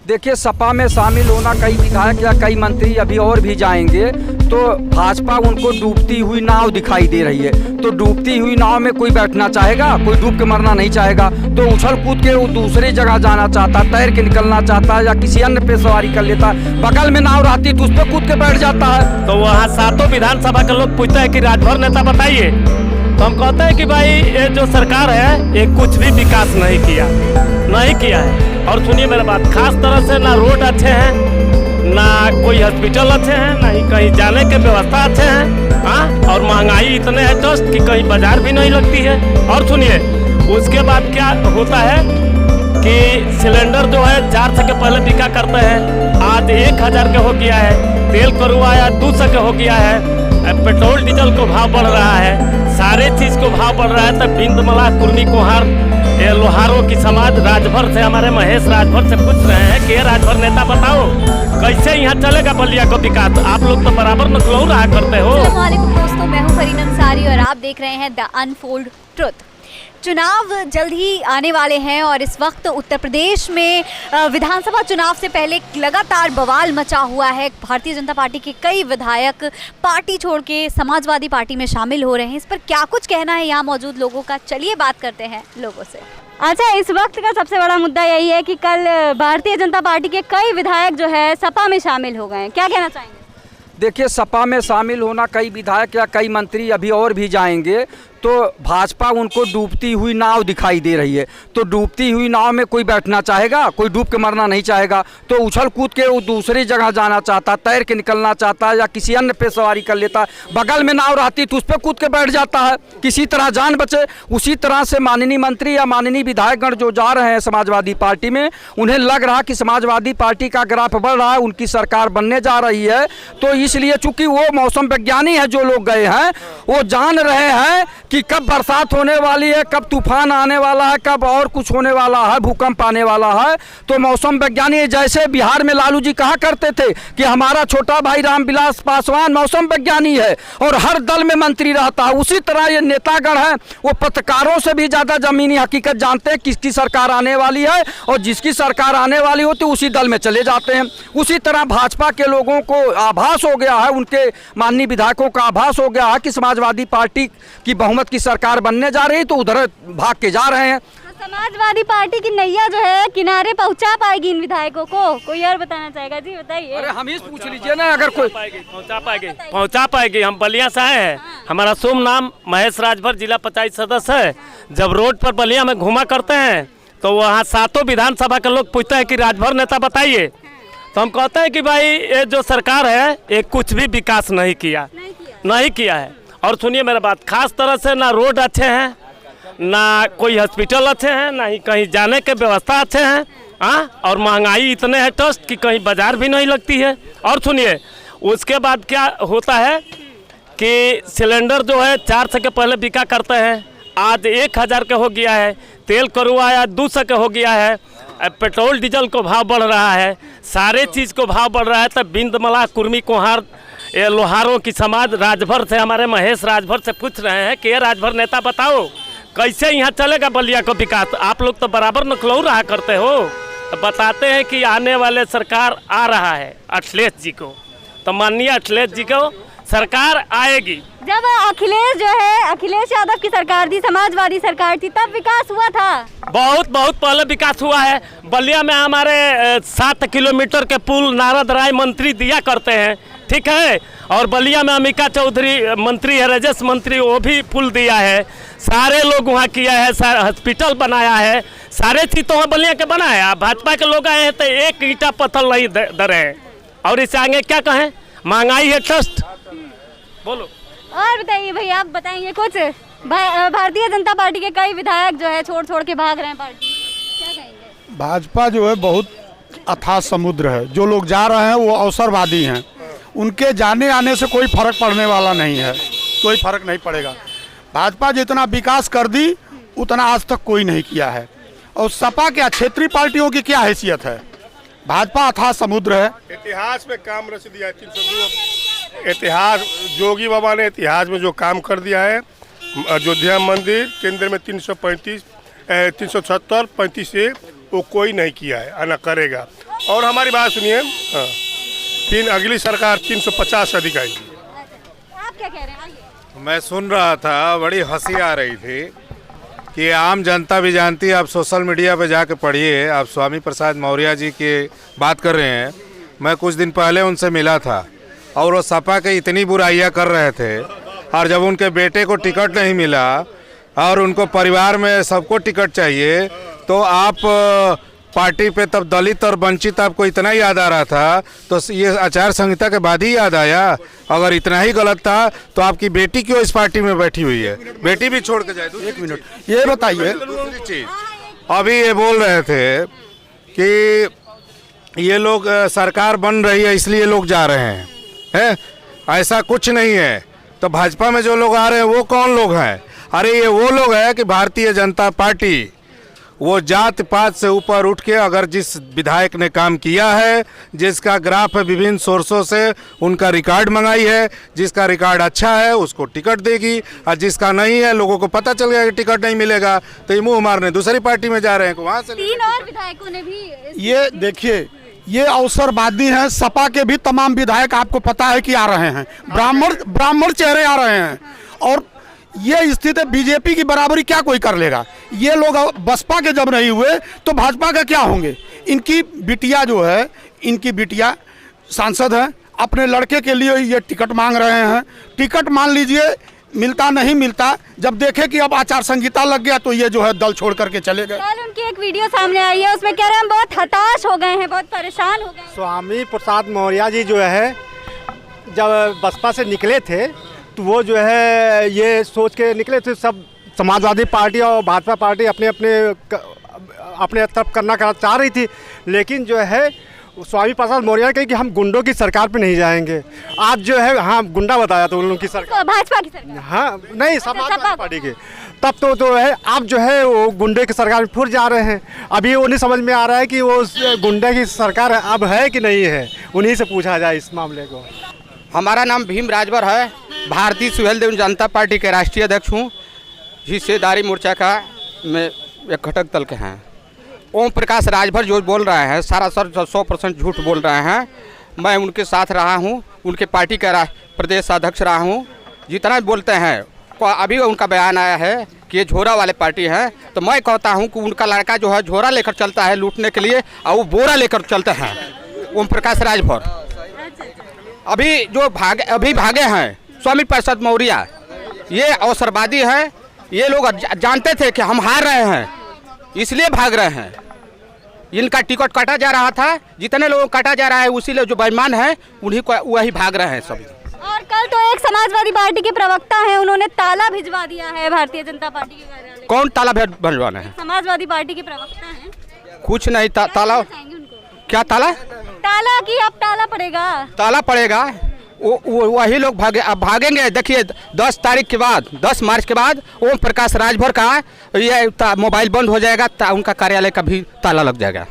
देखिए, सपा में शामिल होना कई विधायक या कई मंत्री अभी और भी जाएंगे तो भाजपा उनको डूबती हुई नाव दिखाई दे रही है। तो डूबती हुई नाव में कोई बैठना चाहेगा? कोई डूब के मरना नहीं चाहेगा। तो उछल कूद के वो दूसरी जगह जाना चाहता, तैर के निकलना चाहता है या किसी अन्य पे सवारी कर लेता है। बगल में नाव रहती तो उस पर कूद के बैठ जाता है। तो वहाँ सातों विधानसभा के लोग पूछते हैं कि राजभर नेता बताइए, तो हम कहते हैं कि भाई ये जो सरकार है ये कुछ भी विकास नहीं किया है। और सुनिए मेरा बात, खास तरह से ना रोड अच्छे हैं, ना कोई हॉस्पिटल अच्छे हैं, ना ही कहीं जाने के व्यवस्था अच्छे हैं। हाँ, और महंगाई इतने है टस्ट कि कहीं बाजार भी नहीं लगती है। और सुनिए उसके बाद क्या होता है कि सिलेंडर जो है 400 के पहले बिका करते हैं, आज 1000 के हो गया है। तेल करुआया 200 के हो गया है। पेट्रोल डीजल को भाव बढ़ रहा है, सारे चीज को भाव बढ़ रहा है। तब बिंद मला कुर्मी कुहार लोहारों की समाज राजभर से, हमारे महेश राजभर से पूछ रहे हैं कि राजभर नेता बताओ कैसे यहाँ चलेगा बलिया को विकास? आप लोग तो बराबर नकलऊ रहा करते हो। अस्सलामुअलैकुम दोस्तों, मैं हूँ फरीन अंसारी और आप देख रहे हैं द अनफोल्ड ट्रुथ। चुनाव जल्द ही आने वाले हैं और इस वक्त उत्तर प्रदेश में विधानसभा चुनाव से पहले लगातार बवाल मचा हुआ है। भारतीय जनता पार्टी के कई विधायक पार्टी छोड़ के समाजवादी पार्टी में शामिल हो रहे हैं। इस पर क्या कुछ कहना है यहाँ मौजूद लोगों का, चलिए बात करते हैं लोगों से। अच्छा, इस वक्त का सबसे बड़ा मुद्दा यही है कि कल भारतीय जनता पार्टी के कई विधायक जो है सपा में शामिल हो गए हैं, क्या कहना चाहेंगे? देखिए, सपा में शामिल होना कई विधायक या कई मंत्री अभी और भी जाएंगे तो भाजपा उनको डूबती हुई नाव दिखाई दे रही है। तो डूबती हुई नाव में कोई बैठना चाहेगा? कोई डूब के मरना नहीं चाहेगा। तो उछल कूद के वो दूसरी जगह जाना चाहता, तैर के निकलना चाहता है या किसी अन्य पे सवारी कर लेता है। बगल में नाव रहती तो उस पर कूद के बैठ जाता है, किसी तरह जान बचे। उसी तरह से माननीय मंत्री या माननीय विधायकगण जो जा रहे हैं समाजवादी पार्टी में, उन्हें लग रहा कि समाजवादी पार्टी का ग्राफ बढ़ रहा है, उनकी सरकार बनने जा रही है। तो इसलिए चूंकि वो मौसम विज्ञानी है, जो लोग गए हैं वो जान रहे हैं कि कब बरसात होने वाली है, कब तूफान आने वाला है, कब और कुछ होने वाला है, भूकंप आने वाला है। तो मौसम वैज्ञानिक, जैसे बिहार में लालू जी कहा करते थे कि हमारा छोटा भाई रामविलास पासवान मौसम वैज्ञानिक है और हर दल में मंत्री रहता है, उसी तरह ये नेतागण है वो पत्रकारों से भी ज़्यादा जमीनी हकीकत जानते हैं किसकी सरकार आने वाली है, और जिसकी सरकार आने वाली होती उसी दल में चले जाते हैं। उसी तरह भाजपा के लोगों को आभास हो गया है, उनके माननीय विधायकों का आभास हो गया है कि समाजवादी पार्टी की बहुमत की सरकार बनने जा रही है, तो उधर भाग के जा रहे हैं। समाजवादी पार्टी की नैया जो है किनारे पहुंचा पाएगी इन विधायकों को? कोई और बताना चाहेगा? जी बताइए। अरे हम ही पूछ लीजिए ना, अगर कोई पहुंचा पाएगी। हम बलिया से आए हैं, हमारा शुभ नाम महेश राजभर, जिला पंचायत सदस्य है। जब रोड पर बलिया में घुमा करते हैं तो वहाँ सातों विधानसभा के लोग पूछते हैं कि राजभर नेता बताइए, तो हम कहते हैं कि भाई ये जो सरकार है ये कुछ भी विकास नहीं किया है। और सुनिए मेरा बात, खास तरह से ना रोड अच्छे हैं, ना कोई हॉस्पिटल अच्छे हैं, ना ही कहीं जाने के व्यवस्था अच्छे हैं। हाँ, और महंगाई इतने है टस्ट कि कहीं बाजार भी नहीं लगती है। और सुनिए उसके बाद क्या होता है कि सिलेंडर जो है 400 के पहले बिका करते हैं, आज 1000 के हो गया है। तेल करुआया 200 के हो गया है। पेट्रोल डीजल को भाव बढ़ रहा है, सारे चीज़ को भाव बढ़ रहा है। तब बिंद मला कुर्मी कुहार लोहारों की समाज राजभर से, हमारे महेश राजभर से पूछ रहे हैं कि राजभर नेता बताओ कैसे यहाँ चलेगा बलिया को विकास? आप लोग तो बराबर नकलऊ रहा करते हो। बताते हैं कि आने वाले सरकार आ रहा है अखिलेश जी को, तो माननीय अखिलेश जी को सरकार आएगी। जब अखिलेश यादव की सरकार थी, समाजवादी सरकार थी, तब विकास हुआ था। बहुत पहले विकास हुआ है। बलिया में हमारे 7 किलोमीटर के पुल नारद राय मंत्री दिया करते हैं, ठीक है। और बलिया में अमिका चौधरी मंत्री है, राजेश मंत्री, वो भी पुल दिया है। सारे लोग वहाँ किया है, हॉस्पिटल बनाया है, सारे चीज तो वहाँ बलिया के बना है। आप भाजपा के लोग आए हैं तो एक ईंटा पत्थर नहीं दे रहे हैं। और इससे आगे क्या कहें, महंगाई है टस्ट। बोलो और बताइए भाई, आप बताएंगे कुछ? भारतीय जनता पार्टी के कई विधायक जो है छोड़ के भाग रहे हैं पार्टी, क्या कहेंगे? भाजपा जो है बहुत अथाह समुद्र है। जो लोग जा रहे हैं वो अवसरवादी हैं, उनके जाने आने से कोई फर्क पड़ने वाला नहीं है, कोई फर्क नहीं पड़ेगा। भाजपा जितना विकास कर दी उतना आज तक कोई नहीं किया है। और सपा क्या, क्षेत्रीय पार्टियों की क्या हैसियत है? भाजपा अथाह समुद्र है। इतिहास में काम रच दिया है 302। इतिहास, जोगी बाबा ने इतिहास में जो काम कर दिया है, अयोध्या मंदिर केंद्र में 336 35 से वो कोई नहीं किया है, ना करेगा। और हमारी बात सुनिए, हाँ, अगली सरकार 350 से अधिक आएगी। आप क्या कह रहे हैं? आइए। मैं सुन रहा था, बड़ी हंसी आ रही थी कि आम जनता भी जानती है। आप सोशल मीडिया पे जाके पढ़िए, आप स्वामी प्रसाद मौर्य जी की बात कर रहे हैं। मैं कुछ दिन पहले उनसे मिला था और वो सपा के इतनी बुराइयां कर रहे थे, और जब उनके बेटे को टिकट नहीं मिला और उनको परिवार में सबको टिकट चाहिए, तो आप पार्टी पे तब दलित और वंचित आपको इतना याद आ रहा था, तो ये आचार संहिता के बाद ही याद आया। अगर इतना ही गलत था तो आपकी बेटी क्यों इस पार्टी में बैठी हुई है? बेटी भी छोड़ के जाए। एक मिनट, ये बताइए, दूसरी चीज, अभी ये बोल रहे थे कि ये लोग सरकार बन रही है इसलिए लोग जा रहे हैं। ऐसा कुछ नहीं है। तो भाजपा में जो लोग आ रहे हैं वो कौन लोग हैं? अरे ये वो लोग हैं कि भारतीय जनता पार्टी वो जात पात से ऊपर उठ के अगर जिस विधायक ने काम किया है, जिसका ग्राफ है विभिन्न सोर्सों से उनका रिकॉर्ड मंगाई है, जिसका रिकॉर्ड अच्छा है उसको टिकट देगी, और जिसका नहीं है लोगों को पता चल गया कि टिकट नहीं मिलेगा तो ये मुंह मारने दूसरी पार्टी में जा रहे हैं। वहाँ से 3 और विधायकों ने भी ये देखिए, ये अवसरवादी हैं। सपा के भी तमाम विधायक आपको पता है कि आ रहे हैं, ब्राह्मण चेहरे आ रहे हैं। और ये स्थिति बीजेपी की बराबरी क्या कोई कर लेगा? ये लोग बसपा के जब नहीं हुए तो भाजपा का क्या होंगे? इनकी बिटिया जो है, इनकी बिटिया सांसद है, अपने लड़के के लिए ये टिकट मांग रहे हैं। टिकट मान लीजिए मिलता नहीं मिलता, जब देखे कि अब आचार संहिता लग गया तो ये जो है दल छोड़ करके चले गए। कल उनकी एक वीडियो सामने आई है, उसमें कह रहे हैं हम बहुत हताश हो गए हैं, बहुत परेशान हो गए हैं। स्वामी प्रसाद मौर्य जी जो है जब बसपा से निकले थे तो वो जो है ये सोच के निकले थे, सब समाजवादी पार्टी और भाजपा पार्टी अपने तरफ करना चाह रही थी, लेकिन जो है स्वामी प्रसाद मौर्य कही कि हम गुंडों की सरकार पे नहीं जाएंगे। आज जो है, हाँ, गुंडा बताया तो उन लोगों की सरकार, भाजपा की सरकार, हाँ नहीं समाजवादी पार्टी की, तब तो जो है आप जो है वो गुंडे की सरकार में फिर जा रहे हैं। अभी वो नहीं समझ में आ रहा है कि वो गुंडे की सरकार अब है कि नहीं है, उन्हीं से पूछा जाए इस मामले को। हमारा नाम भीम राजभर है, भारतीय सुहेल देव जनता पार्टी के राष्ट्रीय अध्यक्ष हूँ। हिस्सेदारी मोर्चा का मैं एक घटक दल के हैं। ओम प्रकाश राजभर जो बोल रहे हैं सारा 100% झूठ बोल रहे हैं। मैं उनके साथ रहा हूँ, उनके पार्टी का प्रदेश अध्यक्ष रहा हूँ। जितना बोलते हैं, अभी उनका बयान आया है कि ये झोरा वाले पार्टी है, तो मैं कहता हूँ कि उनका लड़का जो है झोरा लेकर चलता है लूटने के लिए, और वो बोरा लेकर चलते हैं। ओम प्रकाश राजभर अभी जो भागे हैं स्वामी प्रसाद मौर्य, ये अवसरवादी है। ये लोग जानते थे कि हम हार रहे हैं इसलिए भाग रहे हैं। इनका टिकट काटा जा रहा था, जितने लोगों को काटा जा रहा है उसी लिए जो बेईमान है उन्हीं को वही भाग रहे हैं सब। और कल तो एक समाजवादी पार्टी के प्रवक्ता हैं, उन्होंने ताला भिजवा दिया है भारतीय जनता पार्टी के कार्यालय। कौन ताला भिजवाना है? समाजवादी पार्टी के प्रवक्ता हैं। कुछ नहीं, ताला क्या? ताला की अब ताला पड़ेगा, ताला पड़ेगा। वही लोग भागेंगे। देखिए 10 तारीख के बाद, 10 मार्च के बाद ओम प्रकाश राजभर का ये मोबाइल बंद हो जाएगा, उनका कार्यालय का भी ताला लग जाएगा।